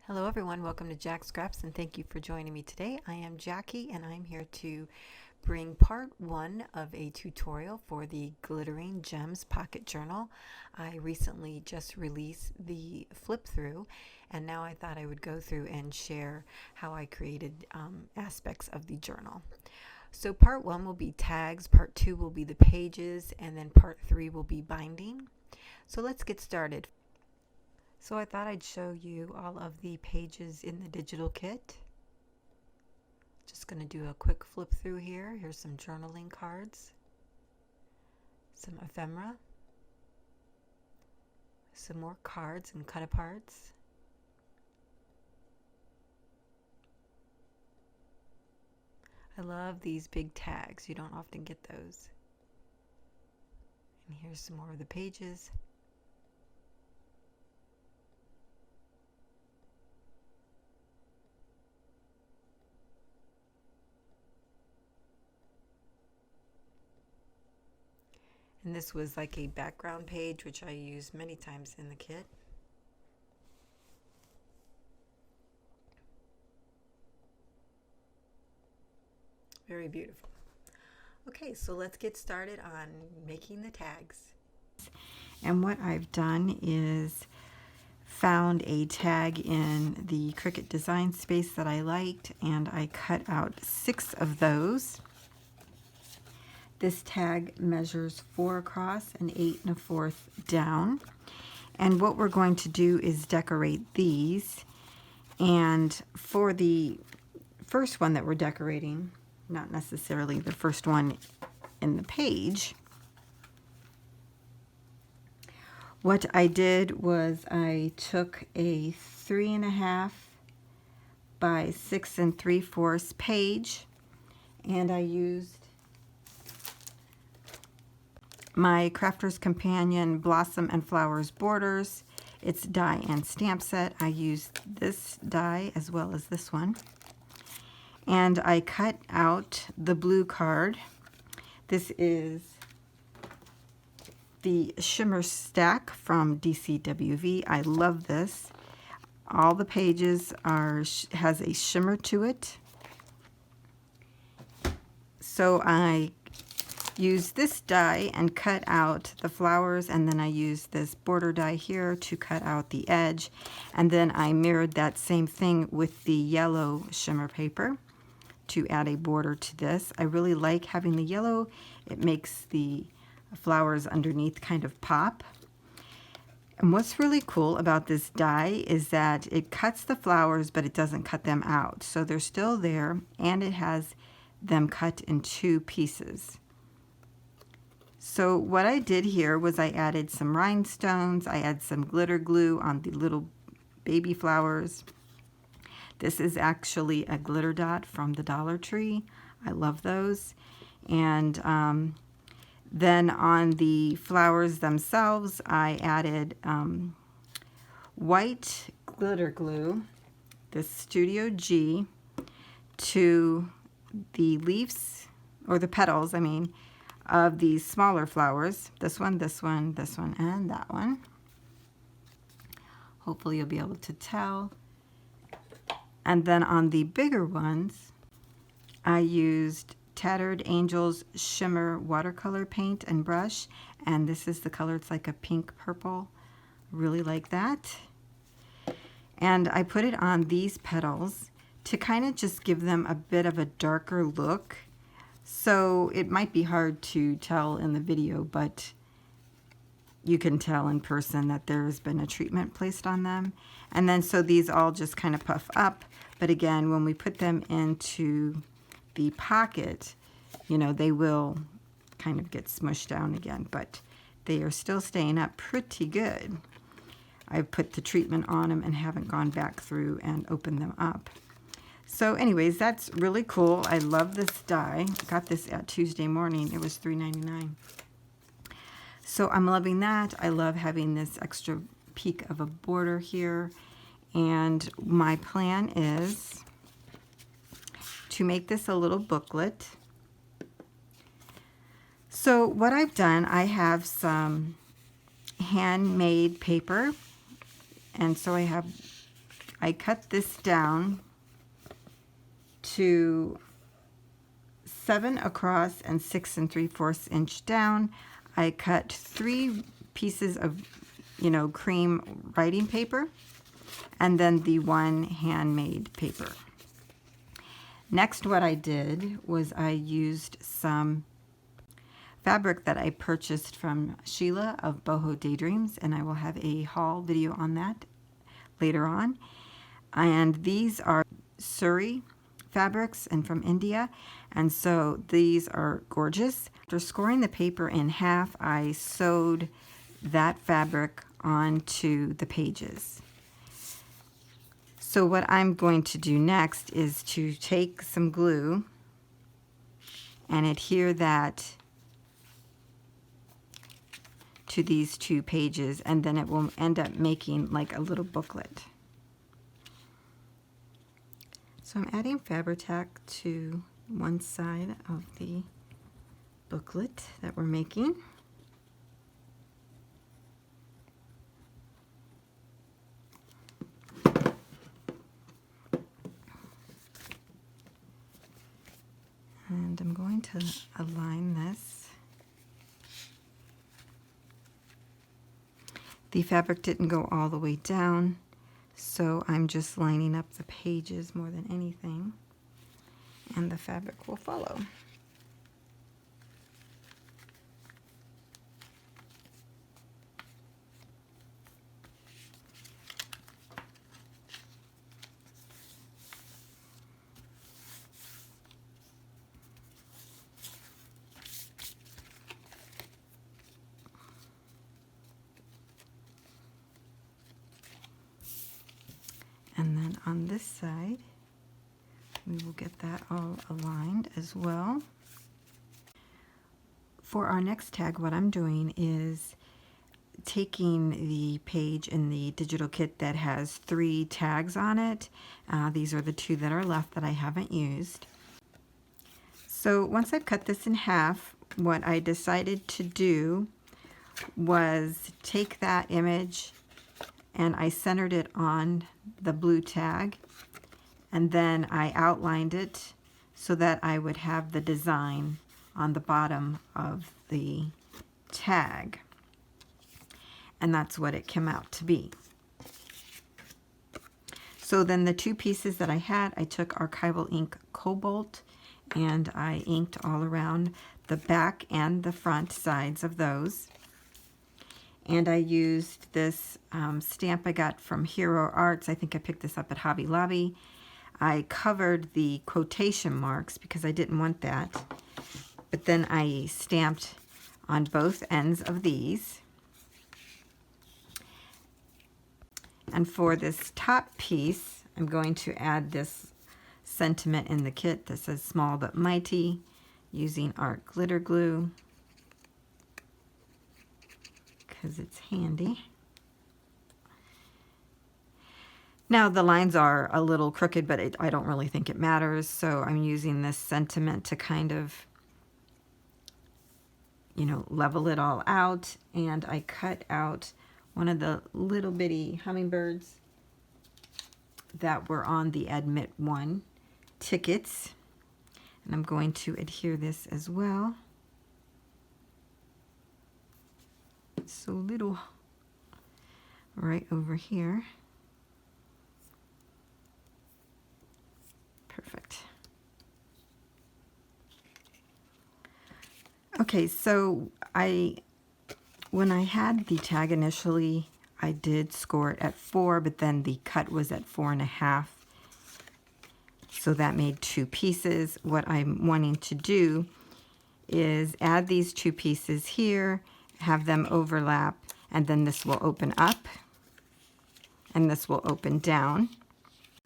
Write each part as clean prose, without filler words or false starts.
Hello everyone, welcome to Jacqs and thank you for joining me today. I am Jackie and I'm here to bring part one of a tutorial for the Glittering Gems Pocket Journal. I recently just released the flip through and now I thought I would go through and share how I created aspects of the journal. So part one will be tags, part two will be the pages, and then part three will be binding. So let's get started. So I thought I'd show you all of the pages in the digital kit. Just going to do a quick flip through here. Here's some journaling cards, some ephemera, some more cards and cut aparts. I love these big tags. You don't often get those. And here's some more of the pages. And this was like a background page, which I use many times in the kit. Very beautiful. Okay, so let's get started on making the tags. And what I've done is found a tag in the Cricut design space that I liked, and I cut out 6 of those. This tag measures 4 across and 8 1/4 down. And what we're going to do is decorate these. And for the first one that we're decorating, not necessarily the first one in the page, what I did was I took a 3.5 by 6 3/4 page, and I used my Crafter's Companion Blossom and Flowers Borders. It's die and stamp set. I used this die as well as this one. And I cut out the blue card. This is the Shimmer Stack from DCWV. I love this. All the pages has a shimmer to it. So I use this die and cut out the flowers, and then I use this border die here to cut out the edge, and then I mirrored that same thing with the yellow shimmer paper to add a border to this. I really like having the yellow. It makes the flowers underneath kind of pop. And what's really cool about this die is that it cuts the flowers, but it doesn't cut them out, so they're still there, and it has them cut in 2 pieces. So what I did here was I added some rhinestones, I added some glitter glue on the little baby flowers. This is actually a glitter dot from the Dollar Tree. I love those. And then on the flowers themselves, I added white glitter glue, this Studio G, to the leaves, or the petals, I mean, of these smaller flowers. This one, this one, this one, and that one. Hopefully you'll be able to tell. And then on the bigger ones, I used Tattered Angels Shimmer Watercolor Paint and Brush. And this is the color, it's like a pink purple. Really like that. And I put it on these petals to kind of just give them a bit of a darker look. So it might be hard to tell in the video, but you can tell in person that there's been a treatment placed on them. And then so these all just kind of puff up. But again, when we put them into the pocket, you know, they will kind of get smushed down again, but they are still staying up pretty good. I've put the treatment on them and haven't gone back through and opened them up. So anyways, that's really cool. I love this die. I got this at Tuesday morning. It was $3.99. So I'm loving that. I love having this extra peak of a border here. And my plan is to make this a little booklet. So what I've done, I have some handmade paper. And so I have I cut this down to 7 across and 6 3/4 inch down. I cut 3 pieces of, cream writing paper, and then the 1 handmade paper. Next, what I did was I used some fabric that I purchased from Sheila of Boho Daydreams, and I will have a haul video on that later on. And these are Surrey fabrics and from India, and so these are gorgeous. After scoring the paper in half, I sewed that fabric onto the pages. So what I'm going to do next is to take some glue and adhere that to these 2 pages, and then it will end up making like a little booklet. So I'm adding Fabri-Tac to one side of the booklet that we're making. And I'm going to align this. The fabric didn't go all the way down, so I'm just lining up the pages more than anything, and the fabric will follow. And then on this side, we will get that all aligned as well. For our next tag, what I'm doing is taking the page in the digital kit that has 3 tags on it. These are the 2 that are left that I haven't used. So once I've cut this in half, what I decided to do was take that image and I centered it on the blue tag, and then I outlined it so that I would have the design on the bottom of the tag, and that's what it came out to be. So then the 2 pieces that I had, I took archival ink Cobalt and I inked all around the back and the front sides of those. And I used this stamp I got from Hero Arts. I think I picked this up at Hobby Lobby. I covered the quotation marks because I didn't want that. But then I stamped on both ends of these. And for this top piece, I'm going to add this sentiment in the kit that says small but mighty, using art glitter glue, because it's handy. Now the lines are a little crooked, but I don't really think it matters, so I'm using this sentiment to kind of, level it all out. And I cut out one of the little bitty hummingbirds that were on the Admit 1 tickets, and I'm going to adhere this as well. So little right over here. Perfect. Okay, so when I had the tag initially, I did score it at 4, but then the cut was at 4.5. So that made 2 pieces. What I'm wanting to do is add these 2 pieces here, have them overlap, and then this will open up and this will open down.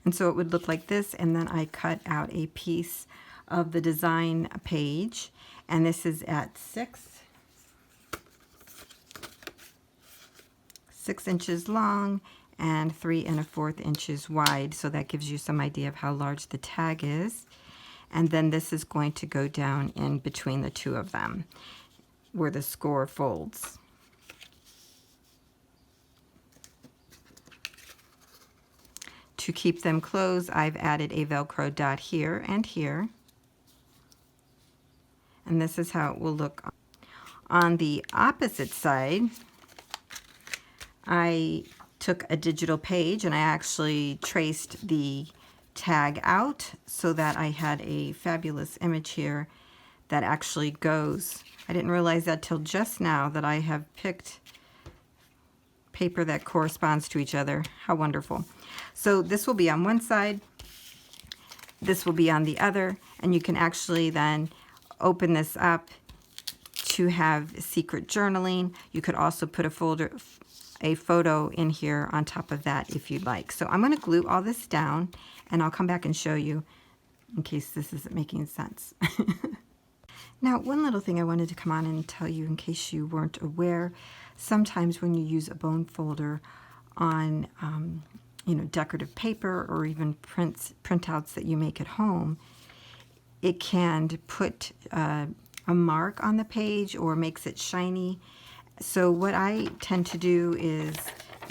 And so it would look like this, and then I cut out a piece of the design page, and this is at 6 inches long and 3 1/4 inches wide, so that gives you some idea of how large the tag is. And then this is going to go down in between the 2 of them where the score folds. to keep them closed, I've added a Velcro dot here and here. And this is how it will look. On the opposite side, I took a digital page and I actually traced the tag out so that I had a fabulous image here that actually goes. I didn't realize that till just now that I have picked paper that corresponds to each other. How wonderful. So this will be on one side, this will be on the other, and you can actually then open this up to have secret journaling. You could also put a photo in here on top of that if you'd like. So I'm going to glue all this down and I'll come back and show you in case this isn't making sense. Now, one little thing I wanted to come on and tell you in case you weren't aware, sometimes when you use a bone folder on decorative paper or even printouts that you make at home, it can put a mark on the page or makes it shiny. So what I tend to do is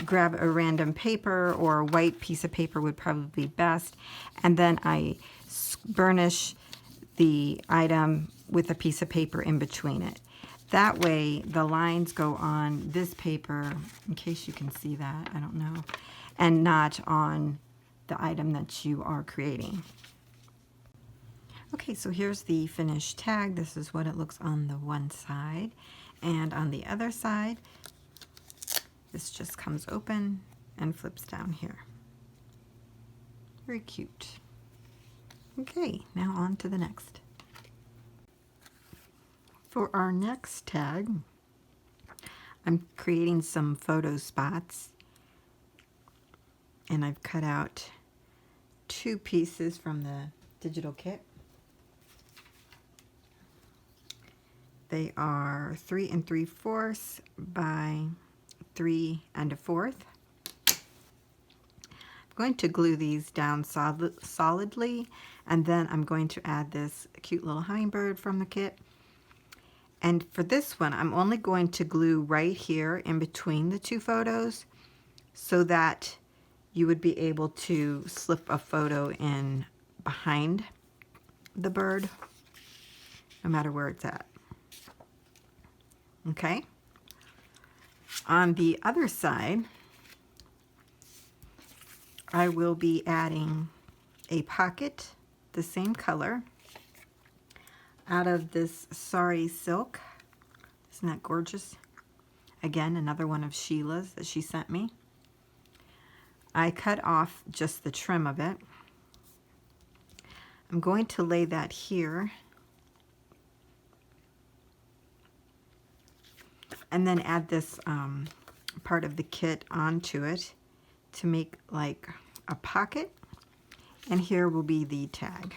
grab a random paper, or a white piece of paper would probably be best, and then I burnish the item with a piece of paper in between it. That way the lines go on this paper, in case you can see that, I don't know, and not on the item that you are creating. Okay, so here's the finished tag. This is what it looks on the one side, and on the other side this just comes open and flips down here. Very cute. Okay, now on to the next. For our next tag, I'm creating some photo spots, and I've cut out 2 pieces from the digital kit. They are 3 3/4 by 3 1/4. I'm going to glue these down solidly, and then I'm going to add this cute little hummingbird from the kit. And for this one, I'm only going to glue right here in between the 2 photos so that you would be able to slip a photo in behind the bird, no matter where it's at. Okay? On the other side, I will be adding a pocket, the same color, out of this sari silk. Isn't that gorgeous? Again, another one of Sheila's that she sent me. I cut off just the trim of it. I'm going to lay that here, and then add this part of the kit onto it to make like a pocket, and here will be the tag.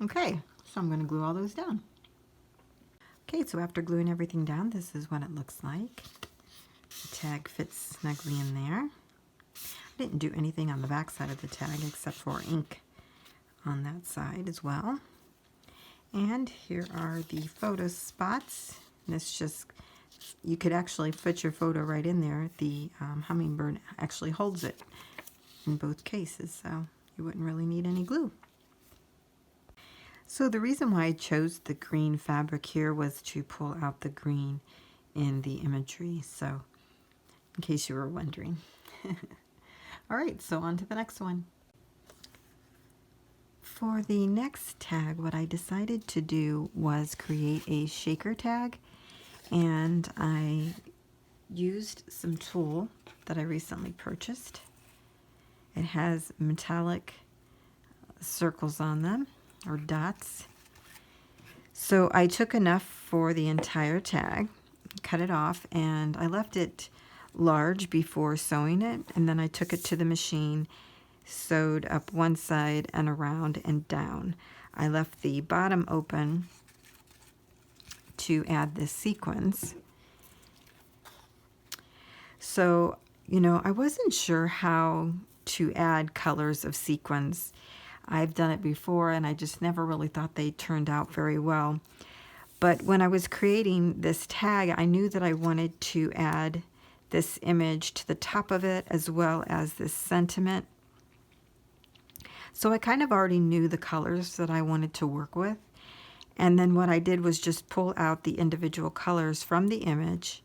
Okay, so I'm going to glue all those down. Okay, so after gluing everything down, this is what it looks like. The tag fits snugly in there. I didn't do anything on the back side of the tag except for ink on that side as well. And here are the photo spots. And it's just, you could actually put your photo right in there. The hummingbird actually holds it in both cases, so you wouldn't really need any glue. So the reason why I chose the green fabric here was to pull out the green in the imagery, so in case you were wondering. All right, so on to the next one. For the next tag, what I decided to do was create a shaker tag, and I used some tulle that I recently purchased. It has metallic circles on them, or dots. So I took enough for the entire tag, cut it off, and I left it large before sewing it, and then I took it to the machine, sewed up one side and around and down. I left the bottom open to add this sequins. So, I wasn't sure how to add colors of sequins. I've done it before, and I just never really thought they turned out very well. But when I was creating this tag, I knew that I wanted to add this image to the top of it, as well as this sentiment. So I kind of already knew the colors that I wanted to work with. And then what I did was just pull out the individual colors from the image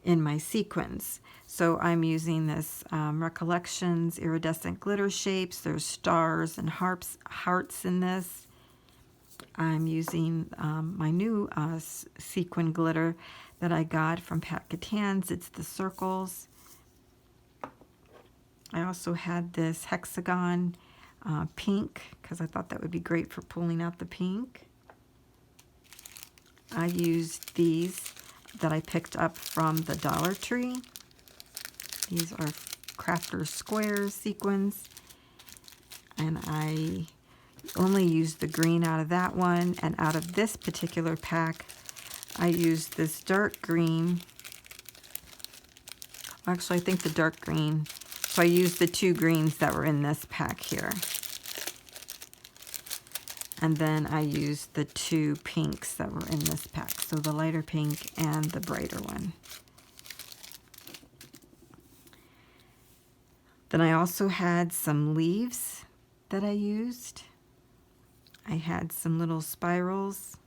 in my sequins. So I'm using this Recollections Iridescent Glitter Shapes. There's stars and hearts in this. I'm using my new sequin glitter that I got from Pat Catan's. It's the circles. I also had this hexagon pink, because I thought that would be great for pulling out the pink. I used these that I picked up from the Dollar Tree. These are Crafter Squares sequins, and I only used the green out of that one, and out of this particular pack I used this dark green. Actually, I think the dark green. So I used the two greens that were in this pack here. And then I used the two pinks that were in this pack. So the lighter pink and the brighter one. Then I also had some leaves that I used. I had some little spirals,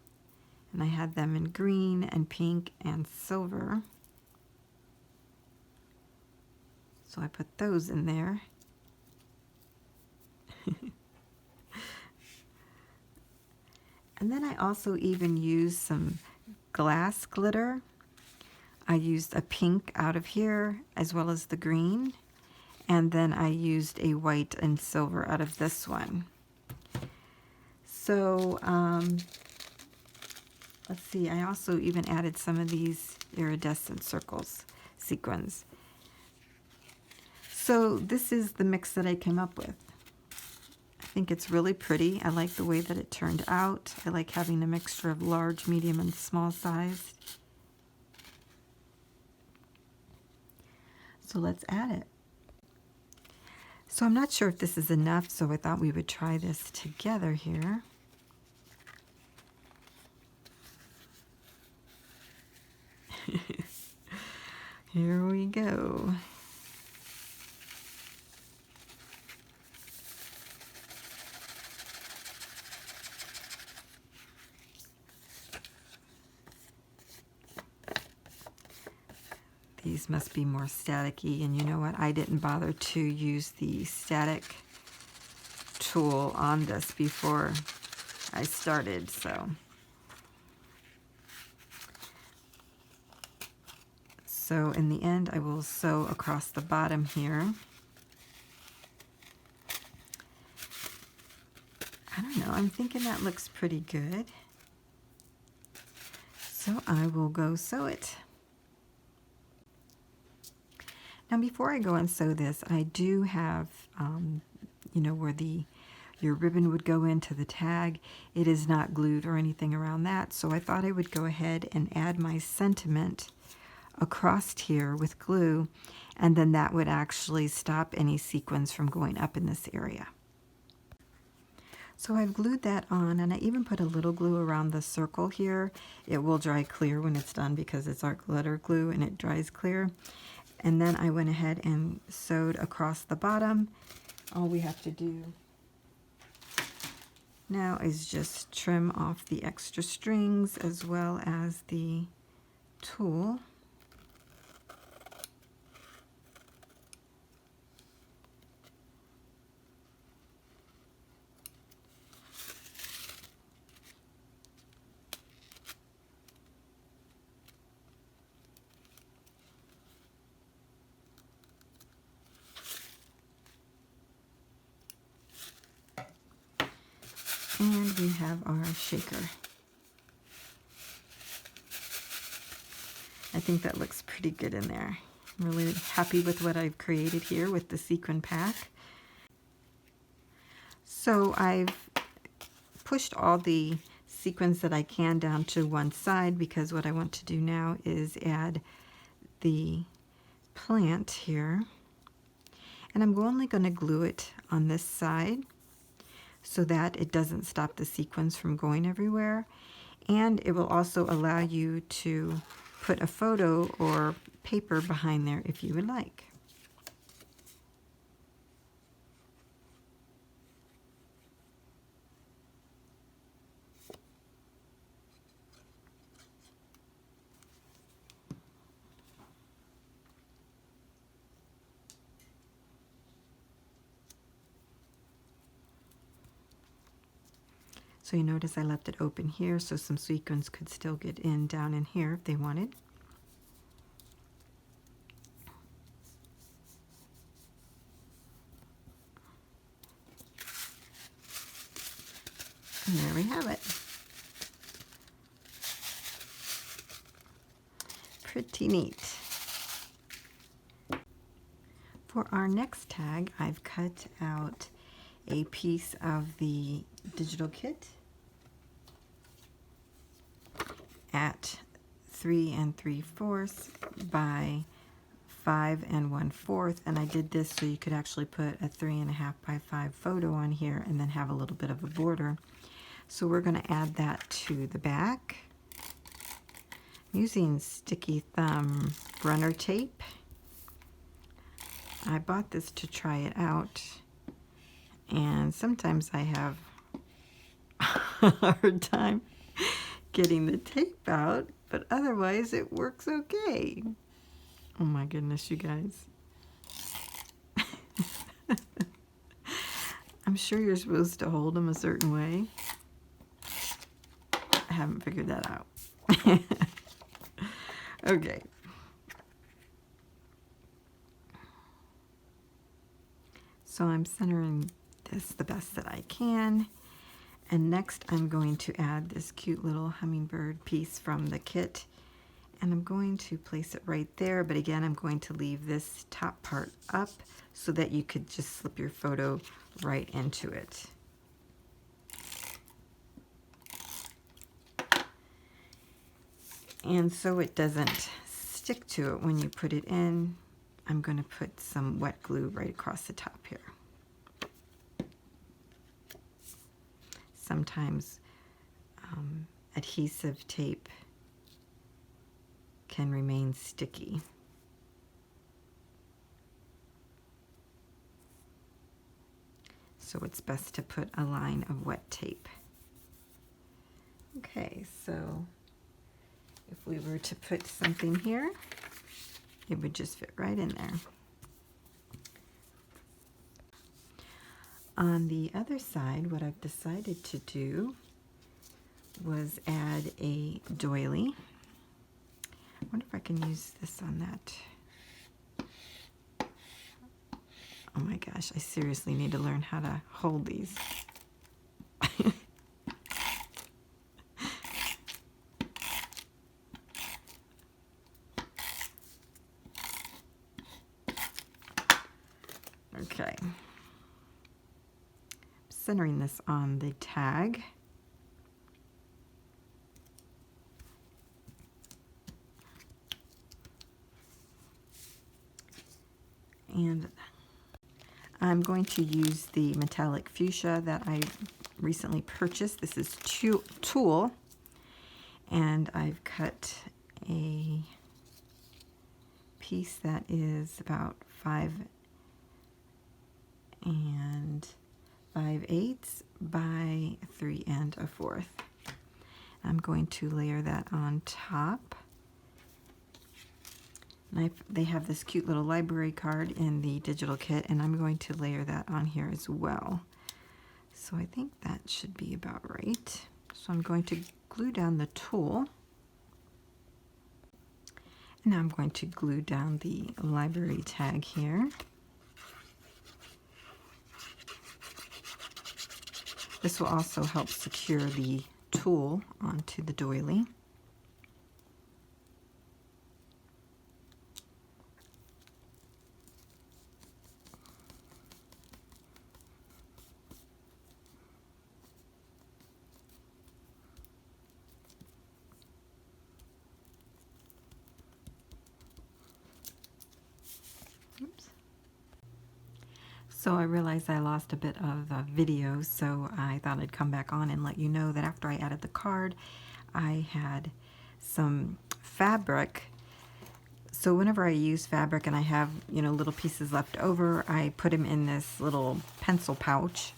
and I had them in green and pink and silver. So I put those in there. And then I also even used some glass glitter. I used a pink out of here as well as the green. And then I used a white and silver out of this one. So let's see, I also even added some of these iridescent circles, sequins. So this is the mix that I came up with. I think it's really pretty. I like the way that it turned out. I like having a mixture of large, medium, and small size. So let's add it. So I'm not sure if this is enough, so I thought we would try this together here. Here we go. These must be more staticky, and you know what? I didn't bother to use the static tool on this before I started, so in the end I will sew across the bottom here. I don't know, I'm thinking that looks pretty good. So I will go sew it. Now before I go and sew this, I do have, you know, where your ribbon would go into the tag. It is not glued or anything around that, so I thought I would go ahead and add my sentiment across here with glue, and then that would actually stop any sequins from going up in this area. So I've glued that on, and I even put a little glue around the circle here. It will dry clear when it's done because it's our glitter glue and it dries clear. And then I went ahead and sewed across the bottom. All we have to do now is just trim off the extra strings as well as the tool. And we have our shaker. I think that looks pretty good in there. I'm really happy with what I've created here with the sequin pack. So I've pushed all the sequins that I can down to one side because what I want to do now is add the plant here. And I'm only going to glue it on this side so that it doesn't stop the sequins from going everywhere. And it will also allow you to put a photo or paper behind there if you would like. So you notice I left it open here so some sequins could still get in down in here if they wanted. And there we have it. Pretty neat. For our next tag, I've cut out a piece of the digital kit at 3 3/4 by 5 1/4, and I did this so you could actually put a 3.5 by 5 photo on here and then have a little bit of a border. So we're going to add that to the back. I'm using sticky thumb runner tape. I bought this to try it out, and sometimes I have a hard time getting the tape out, but otherwise it works okay. Oh my goodness, you guys. I'm sure you're supposed to hold them a certain way. I haven't figured that out. Okay. So I'm centering this the best that I can. And next I'm going to add this cute little hummingbird piece from the kit. And I'm going to place it right there, but again I'm going to leave this top part up so that you could just slip your photo right into it. And so it doesn't stick to it when you put it in, I'm going to put some wet glue right across the top here. Sometimes adhesive tape can remain sticky. So it's best to put a line of wet tape. Okay, so if we were to put something here, it would just fit right in there. On the other side, what I've decided to do was add a doily. I wonder if I can use this on that. Oh my gosh, I seriously need to learn how to hold these. Okay. Centering this on the tag. And I'm going to use the metallic fuchsia that I recently purchased. This is tulle, and I've cut a piece that is about 5 5/8 by 3 1/4. I'm going to layer that on top. And they have this cute little library card in the digital kit, and I'm going to layer that on here as well. So I think that should be about right. So I'm going to glue down the tulle. And now I'm going to glue down the library tag here. This will also help secure the tulle onto the doily. So I realized I lost a bit of video, so I thought I'd come back on and let you know that after I added the card, I had some fabric. So whenever I use fabric and I have, you know, little pieces left over, I put them in this little pencil pouch.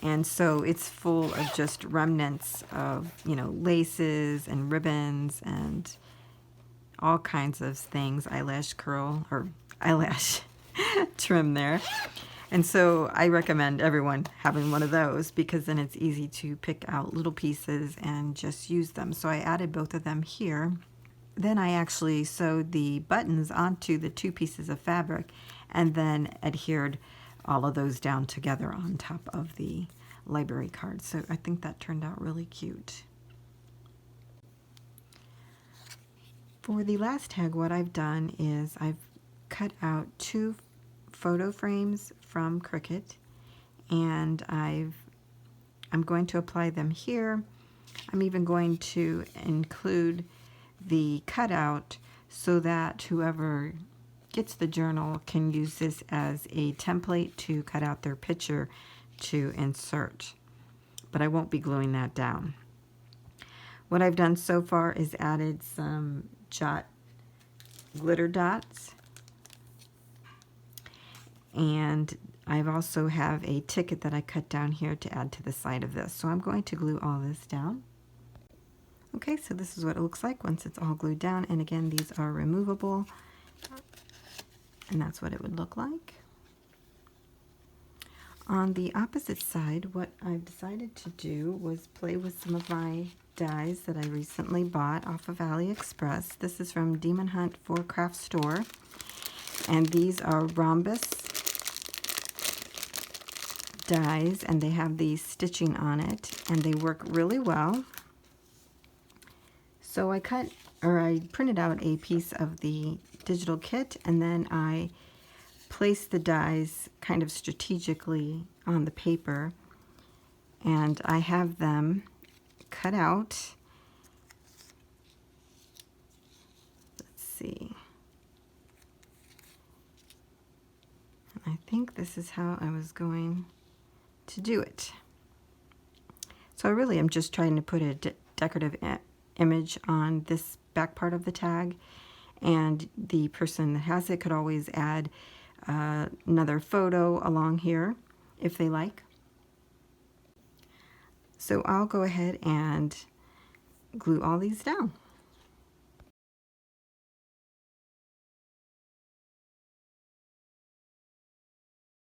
And so it's full of just remnants of, you know, laces and ribbons and all kinds of things, eyelash curl or eyelash trim there. And so I recommend everyone having one of those because then it's easy to pick out little pieces and just use them. So I added both of them here. Then I actually sewed the buttons onto the 2 pieces of fabric and then adhered all of those down together on top of the library card. So I think that turned out really cute. For the last tag, what I've done is I've cut out 2 photo frames from Cricut, and I'm going to apply them here. I'm even going to include the cutout so that whoever gets the journal can use this as a template to cut out their picture to insert. But I won't be gluing that down. What I've done so far is added some glitter dots, and I also have a ticket that I cut down here to add to the side of this. So I'm going to glue all this down. Okay, so this is what it looks like once it's all glued down, and again, these are removable, and that's what it would look like. On the opposite side, what I've decided to do was play with some of my dies that I recently bought off of AliExpress. This is from Demon Hunt 4 Craft Store, and these are rhombus dies, and they have the stitching on it, and they work really well. So I printed out a piece of the digital kit, and then I placed the dies kind of strategically on the paper, and I have them cut out. Let's see. I think this is how I was going to do it. So I really am just trying to put a decorative image on this back part of the tag, and the person that has it could always add another photo along here if they like. So I'll go ahead and glue all these down.